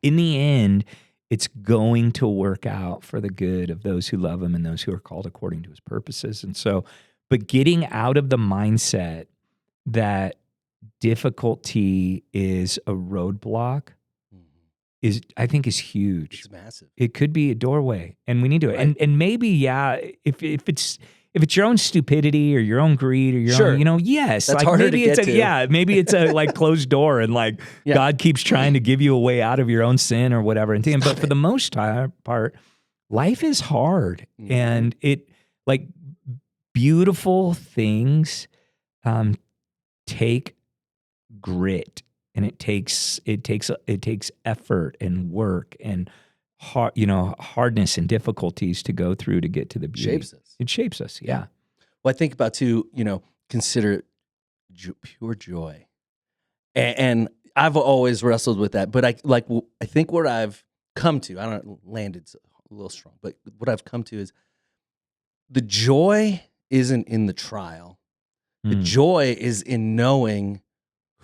in the end, it's going to work out for the good of those who love him and those who are called according to his purposes. And so, but getting out of the mindset that difficulty is a roadblock I think is huge. It's massive. It could be a doorway, and we need to. Right. And maybe, if it's your own stupidity or your own greed or your own, yes, that's like harder maybe to it's get to. maybe it's a like closed door, and like God keeps trying to give you a way out of your own sin or whatever. But for the most part, life is hard, and it like beautiful things take grit. And it takes effort and work and hardness and difficulties to go through to get to the beauty. Shapes us. It shapes us. Yeah. Well, I think about too. Consider pure joy, and I've always wrestled with that. But I think what I've come to, I don't know, landed a little strong, but what I've come to is the joy isn't in the trial. The joy is in knowing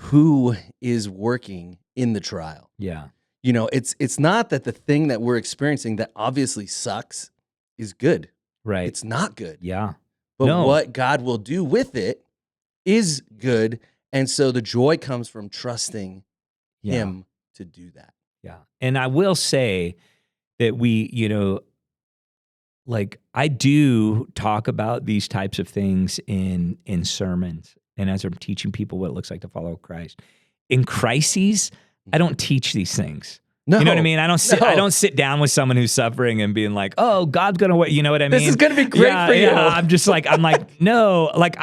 who is working in the trial. Yeah. It's not that the thing that we're experiencing that obviously sucks is good. Right. It's not good. Yeah. But what God will do with it is good. And so the joy comes from trusting him to do that. Yeah. And I will say that I do talk about these types of things in sermons. And as I'm teaching people what it looks like to follow Christ. In crises, I don't teach these things. No. You know what I mean? I don't sit down with someone who's suffering and being like, oh, God's going to wait. You know what I mean? This is going to be great for you. Yeah. I'm like, no, like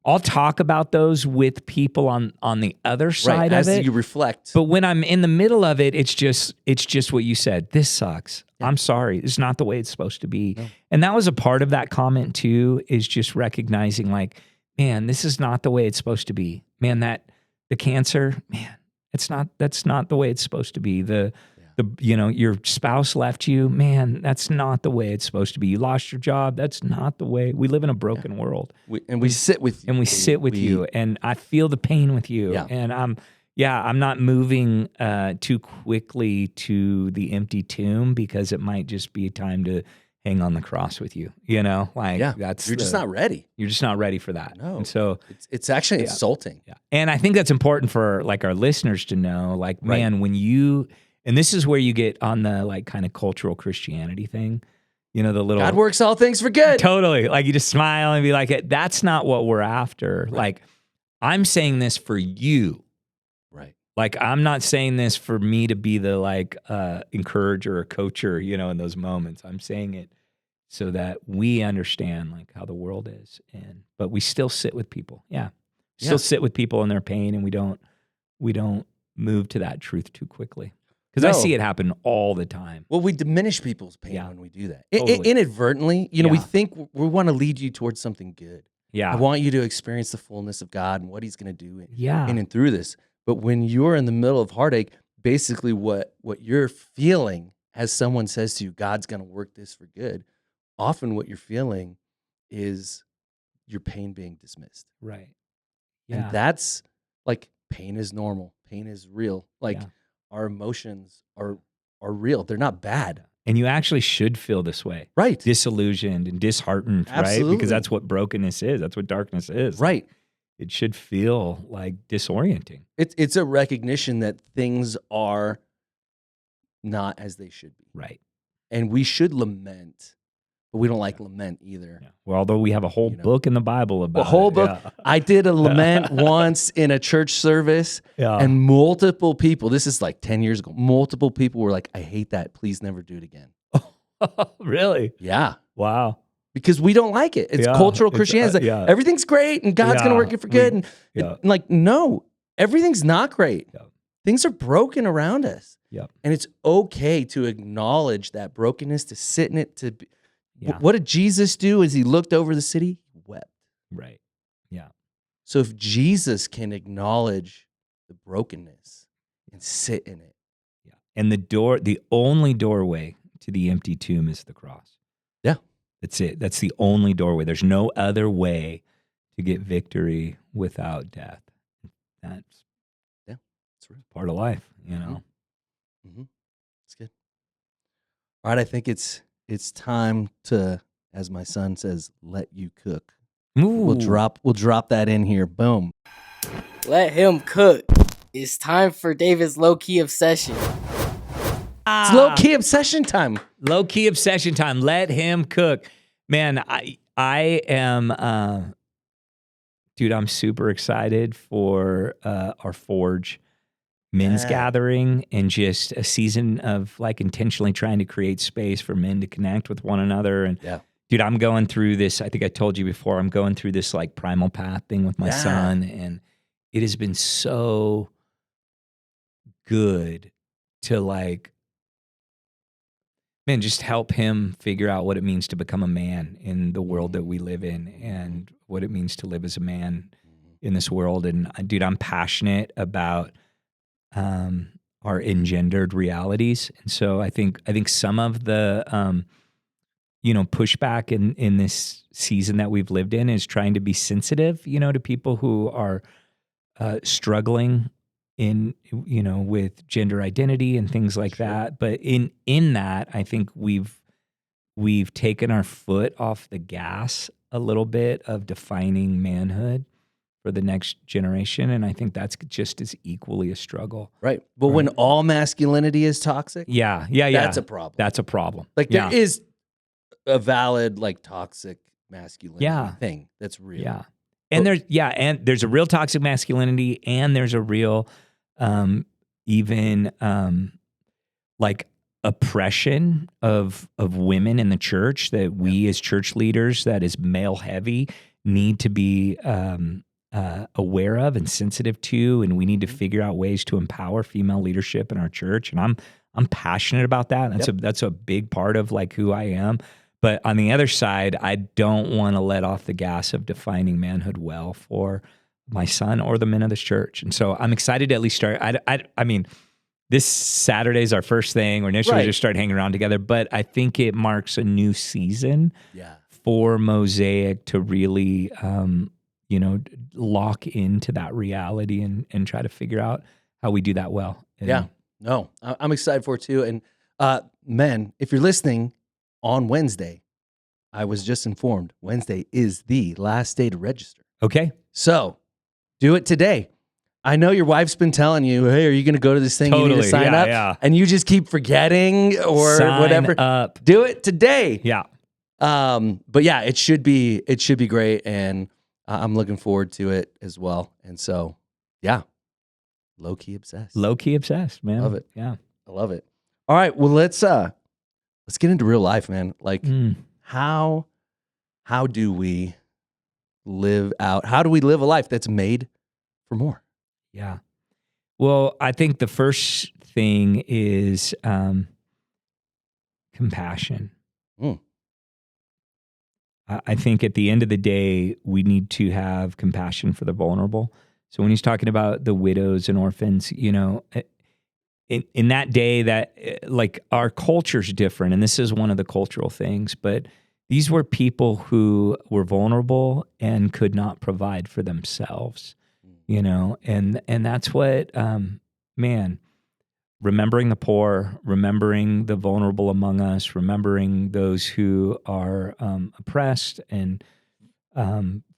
I'll talk about those with people on the other side of it. As you reflect. But when I'm in the middle of it, it's just what you said. This sucks. Yeah. I'm sorry. It's not the way it's supposed to be. No. And that was a part of that comment too, is just recognizing like, man, this is not the way it's supposed to be. Man, the cancer, man, that's not the way it's supposed to be. Your spouse left you, man, that's not the way it's supposed to be. You lost your job, that's not the way. We live in a broken world. We sit with you. And we sit with you, and I feel the pain with you. Yeah. And I'm not moving too quickly to the empty tomb, because it might just be a time to hang on the cross with you, that's you're just not ready. You're just not ready for that. No. And so it's actually insulting. Yeah. And I think that's important for like our listeners to know, like, man, when and this is where you get on the like kind of cultural Christianity thing, the little God works all things for good. Totally. Like you just smile and be like, that's not what we're after. Right. Like I'm saying this for you. Right. Like, I'm not saying this for me to be the like encourager or coacher, in those moments. I'm saying it so that we understand like how the world is, but we still sit with people. Yeah, still sit with people in their pain, and we don't move to that truth too quickly, because I see it happen all the time. Well, we diminish people's pain when we do that Totally. inadvertently. We think we want to lead you towards something good. Yeah. I want you to experience the fullness of God and what he's going to do Yeah. in and through this. But when you're in the middle of heartache, basically what you're feeling as someone says to you, God's going to work this for good, often what you're feeling is your pain being dismissed. Right. And Yeah. that's like, pain is normal. Pain is real. Like, Yeah. our emotions are real. They're not bad. And you actually should feel this way. Right. Disillusioned and disheartened, right? Absolutely. Because that's what brokenness is. That's what darkness is. Right. It should feel like disorienting. It's a recognition that things are not as they should be. Right. And we should lament, but we don't like lament either. Yeah. Well, although we have a whole book in the Bible about A whole it. book. I did a lament once in a church service, Yeah. and multiple people, this is like 10 years ago, multiple people were like, I hate that. Please never do it again. Really? Yeah. Wow. Because we don't like it. It's Yeah, cultural it's, Christianity. It's like, yeah. everything's great and God's going to Yeah, work it for good. And yeah. like, no, everything's not great. Yeah. Things are broken around us. Yeah. And it's okay to acknowledge that brokenness, to sit in it, to be, Yeah. what did Jesus do as he looked over the city? He wept. Right. Yeah. So if Jesus can acknowledge the brokenness and sit in it. Yeah. And the only doorway to the empty tomb is the cross. Yeah. That's it. That's the only doorway. There's no other way to get victory without death. That's It's real. part of life, you know. Mm-hmm. It's good. All right, I think it's time to, as my son says, let you cook. We'll drop that in here. Boom. Let him cook. It's time for David's low-key obsession. It's low-key obsession time. Low key obsession time. Let him cook. Man, I am dude, I'm super excited for our Forge men's Yeah. gathering and just a season of like intentionally trying to create space for men to connect with one another. And Yeah. dude, I'm going through this. I think I told you before, I'm going through this like primal path thing with my Yeah. son. And it has been so good to like, man, just help him figure out what it means to become a man in the world that we live in and what it means to live as a man in this world. And dude, I'm passionate about our engendered realities. And so I think some of the pushback in this season that we've lived in is trying to be sensitive, to people who are struggling in with gender identity and things like Sure. that. But in that, I think we've taken our foot off the gas a little bit of defining manhood for the next generation, and I think that's just as equally a struggle. Right. But when all masculinity is toxic, Yeah. that's a problem. That's a problem. Like, yeah. there is a valid, like, toxic masculinity Yeah. thing that's real. Yeah. And there's a real toxic masculinity, and there's a real like oppression of women in the church that we as church leaders that is male heavy need to be aware of and sensitive to, and we need to figure out ways to empower female leadership in our church. And I'm passionate about that. That's a big part of like who I am. But on the other side, I don't want to let off the gas of defining manhood well for my son or the men of this church. And so I'm excited to at least start. I mean, this Saturday is our first thing. We're initially Right. just start hanging around together, but I think it marks a new season Yeah. for Mosaic to really, lock into that reality and try to figure out how we do that well. And Yeah. No, I'm excited for it too. And men, if you're listening on Wednesday, I was just informed Wednesday is the last day to register. Okay. So do it today. I know your wife's been telling you, hey, are you going to go to this thing? You need Totally. to sign Yeah, up. yeah. And you just keep forgetting or Sign whatever. up. Do it today. Yeah. But yeah, it should be great. And I'm looking forward to it as well. And so, yeah, low key obsessed. Low key obsessed, man. Love it. Yeah. I love it. All right. Well, let's get into real life, man. Like, how do we live out? How do we live a life that's made for more? Yeah. Well, I think the first thing is compassion. Mm. I think at the end of the day, we need to have compassion for the vulnerable. So when he's talking about the widows and orphans, in that day that like our culture's different, and this is one of the cultural things, but these were people who were vulnerable and could not provide for themselves, and that's what, man, remembering the poor, remembering the vulnerable among us, remembering those who are oppressed and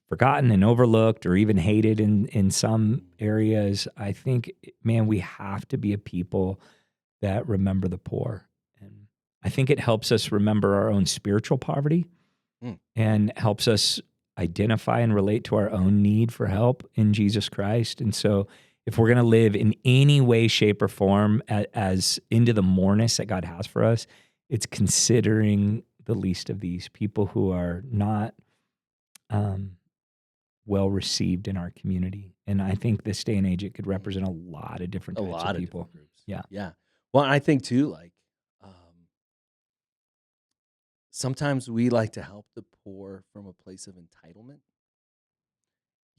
forgotten and overlooked or even hated in some areas. I think, man, we have to be a people that remember the poor. And I think it helps us remember our own spiritual poverty and helps us identify and relate to our own need for help in Jesus Christ. And so if we're going to live in any way, shape, or form as into the moreness that God has for us, it's considering the least of these people who are not well received in our community. And I think this day and age, it could represent a lot of different types of people. Different groups. Yeah. Yeah. Well, I think too, like, sometimes we like to help the poor from a place of entitlement.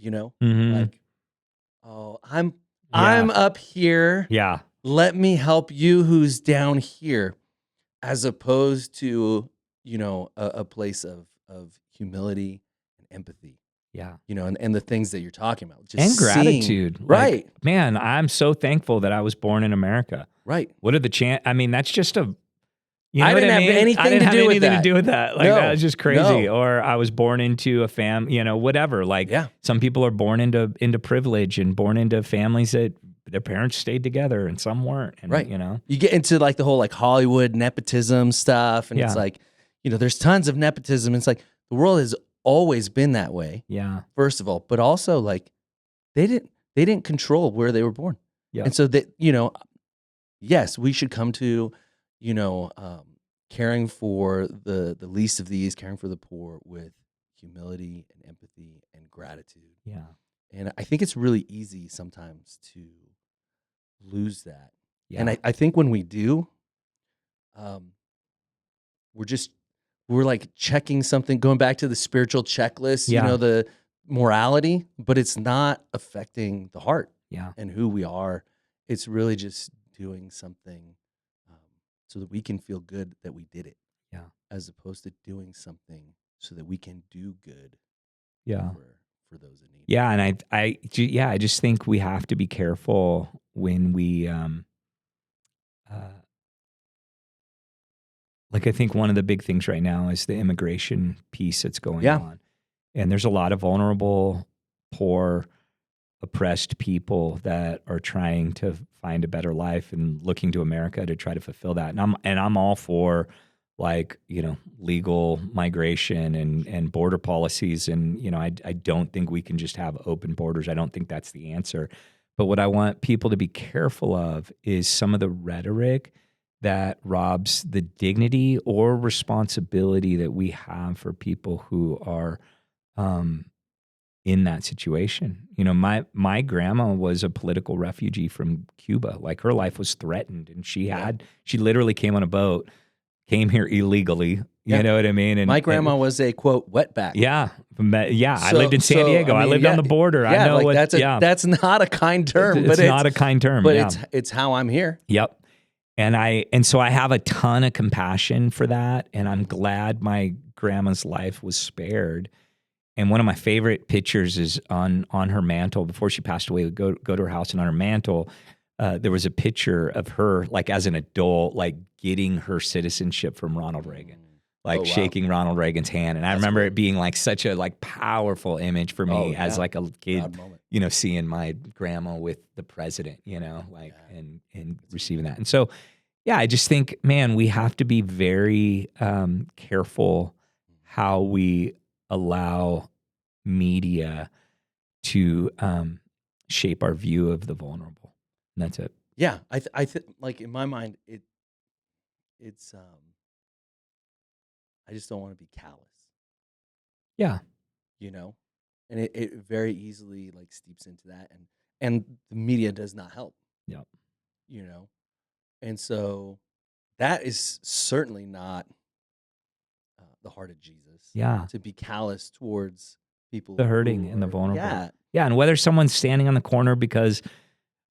Mhm. Like, oh, I'm up here. Yeah. Let me help you who's down here, as opposed to, a place of humility and empathy. Yeah. And the things that you're talking about. Just And seeing- gratitude. Like, right. man, I'm so thankful that I was born in America. Right. What are the I mean, that's just a, you know I what didn't I have mean? anything I didn't to have do with anything that. to do with that. Like, No. that was just crazy. No. Or I was born into a whatever. Like, Yeah. some people are born into privilege and born into families that their parents stayed together and some weren't. And, Right. You get into like the whole like Hollywood nepotism stuff, and it's Yeah. like, there's tons of nepotism. It's like the world has always been that way, Yeah. first of all, but also like they didn't control where they were born. Yeah. And so that, yes, we should come to, caring for the least of these, caring for the poor with humility and empathy and gratitude. Yeah. And I think it's really easy sometimes to lose that. Yeah. And I think when we do, we're like checking something, going back to the spiritual checklist, Yeah. the morality, but it's not affecting the heart Yeah. and who we are. It's really just doing something so that we can feel good that we did it. Yeah. As opposed to doing something so that we can do good Yeah. for those in need. Yeah. And I just think we have to be careful when we, like, I think one of the big things right now is the immigration piece that's going Yeah. on. And there's a lot of vulnerable, poor, oppressed people that are trying to find a better life and looking to America to try to fulfill that. And I'm all for, like, legal migration and border policies. And, I don't think we can just have open borders. I don't think that's the answer. But what I want people to be careful of is some of the rhetoric that robs the dignity or responsibility that we have for people who are in that situation. My grandma was a political refugee from Cuba. Like, her life was threatened, and she literally came on a boat, came here illegally. You Yeah. know what I mean? And My grandma was a quote wetback. yeah. I So- lived in San so, Diego. I I mean, lived on the border. I Yeah, know like what. that's not a kind term, it's but not a kind term. but yeah. it's how I'm here. Yep. And so I have a ton of compassion for that, and I'm glad my grandma's life was spared. And one of my favorite pictures is on her mantle. Before she passed away, we'd go to her house, and on her mantle, there was a picture of her, like, as an adult, like, getting her citizenship from Ronald Reagan, like, Oh, wow. shaking Ronald Reagan's hand. And I That's remember cool. it being like such a like powerful image for me Oh, as yeah. like a kid, Proud moment. seeing my grandma with the president, like, Yeah. and receiving that. And so, yeah, I just think, man, we have to be very careful how we allow media to shape our view of the vulnerable. And that's it. Yeah, I think like in my mind it's I just don't want to be callous, Yeah. and it very easily like steeps into that, and the media does not help. Yep. And so that is certainly not the heart of Jesus. Yeah. To be callous towards people, The hurting who and the are- vulnerable. Yeah, Yeah. And whether someone's standing on the corner because,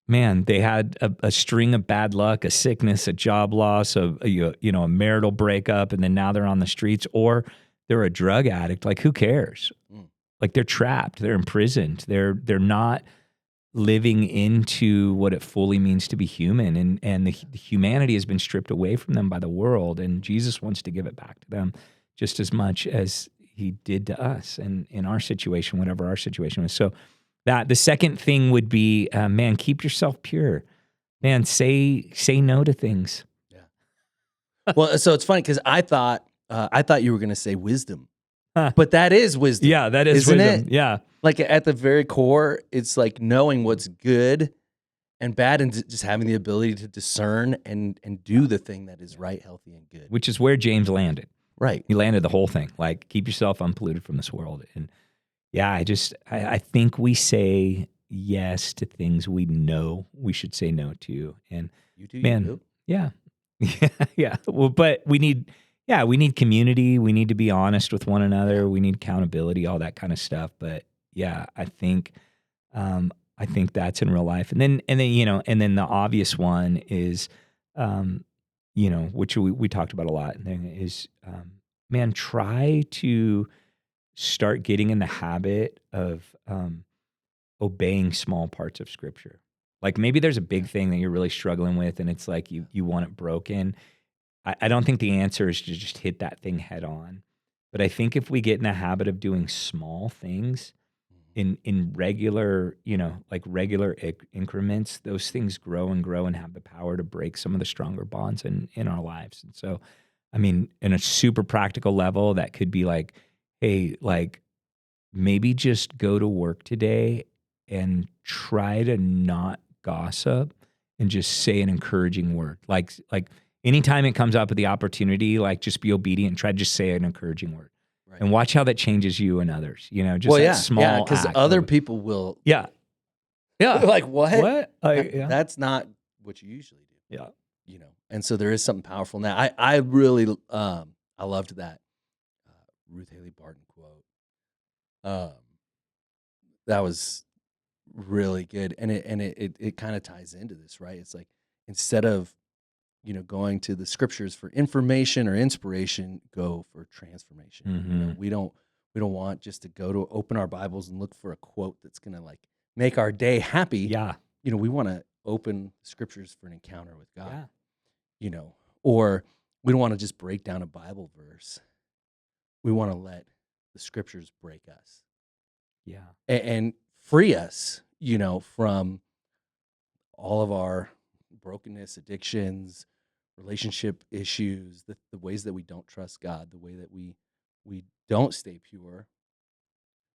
man, they had a string of bad luck, a sickness, a job loss, a marital breakup, and then now they're on the streets, or they're a drug addict. Like, who cares? Mm. Like, they're trapped, they're imprisoned, they're not living into what it fully means to be human, and the humanity has been stripped away from them by the world, and Jesus wants to give it back to them just as much as he did to us, and in our situation, whatever our situation was. So that the second thing would be, man, keep yourself pure. Man, say no to things. Well, so it's funny because I thought you were going to say wisdom, Huh. but that is wisdom. Yeah, that is Isn't wisdom. it? Yeah, Like at the very core, it's like knowing what's good and bad, and just having the ability to discern and do the thing that is right, healthy, and good. which is where James landed. Right. He landed the whole thing. Like, keep yourself unpolluted from this world. And yeah, I think we say yes to things we know we should say no to. And You do. Man, You do. yeah, yeah. Well, but we need community. We need to be honest with one another. We need accountability, all that kind of stuff. But yeah, I think that's in real life. And then the obvious one is, which we talked about a lot, is, man, try to start getting in the habit of obeying small parts of Scripture. Like, maybe there's a big thing that you're really struggling with, and it's like you want it broken. I don't think the answer is to just hit that thing head on. But I think if we get in the habit of doing small things in regular, regular increments, those things grow and grow and have the power to break some of the stronger bonds in our lives. And so, I mean, in a super practical level, that could be like, hey, like, maybe just go to work today and try to not gossip and just say an encouraging word. Like anytime it comes up with the opportunity, like, just be obedient and try to just say an encouraging word. Right. And watch how that changes you and others. Just that small because act other of- people will. Yeah. Yeah. Like what? What? Yeah. That's not what you usually do. Yeah. And so there is something powerful in that. I really I loved that Ruth Haley Barton quote. That was really good, and it kind of ties into this, right? It's like, instead of going to the scriptures for information or inspiration, go for transformation. Mhm. We don't want just to go to open our Bibles and look for a quote that's gonna like make our day happy. Yeah. We want to open scriptures for an encounter with God. Yeah. Or we don't want to just break down a Bible verse. We want to let the scriptures break us Yeah. and free us, from all of our brokenness, addictions, relationship issues, the ways that we don't trust God, the way that we don't stay pure,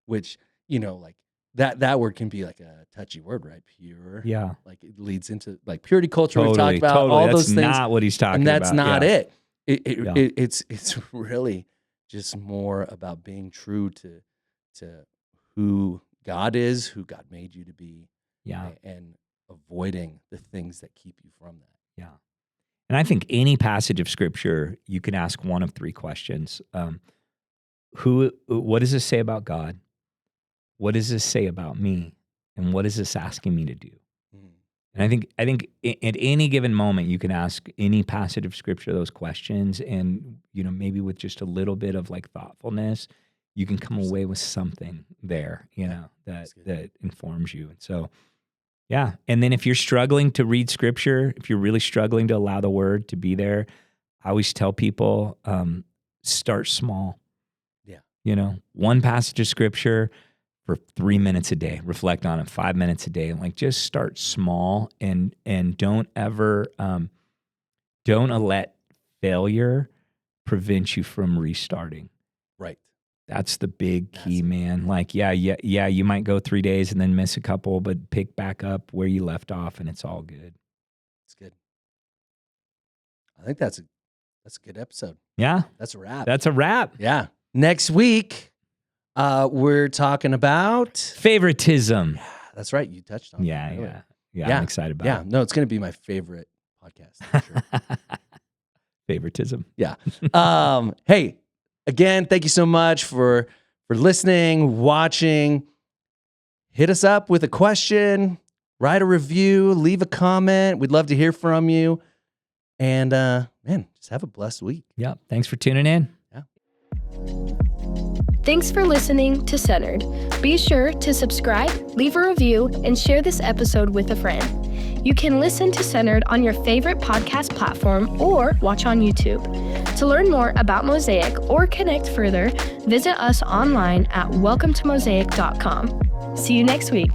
which, like that word can be like a touchy word, right? Pure. Yeah. Like, it leads into like purity culture. We've talked about all That's those things. not what he's talking And about. that's not Yeah. it. Yeah. It's really just more about being true to who God is, who God made you to be, Yeah. and avoiding the things that keep you from that. Yeah. And I think any passage of Scripture, you can ask one of three questions. What does this say about God? What does this say about me? And what is this asking me to do? Mm. And I think at any given moment, you can ask any passage of Scripture those questions, and maybe with just a little bit of like thoughtfulness, you can come away with something there, That's good. that informs you. And so, yeah. And then if you're struggling to read Scripture, if you're really struggling to allow the Word to be there, I always tell people, start small. Yeah. One passage of Scripture for 3 minutes a day, reflect on it 5 minutes a day, and like, just start small, and don't ever don't let failure prevent you from restarting. Right. That's the big key, Massive. man. Like, yeah, you might go 3 days and then miss a couple, but pick back up where you left off, and it's all good. It's good. I think that's a good episode. Yeah, That's a wrap. that's a wrap. Yeah. Next week, we're talking about. Favoritism. That's right. You touched on. Yeah, that earlier. yeah. Yeah. I'm excited about Yeah. it. No, it's going to be my favorite podcast. For sure. Favoritism. Yeah. Hey, Again, thank you so much for listening, watching. Hit us up with a question, write a review, leave a comment. We'd love to hear from you. And man, just have a blessed week. Yeah. Thanks for tuning in. Thanks for listening to Centered. Be sure to subscribe, leave a review, and share this episode with a friend. You can listen to Centered on your favorite podcast platform or watch on YouTube. To learn more about Mosaic or connect further, visit us online at welcometomosaic.com. See you next week.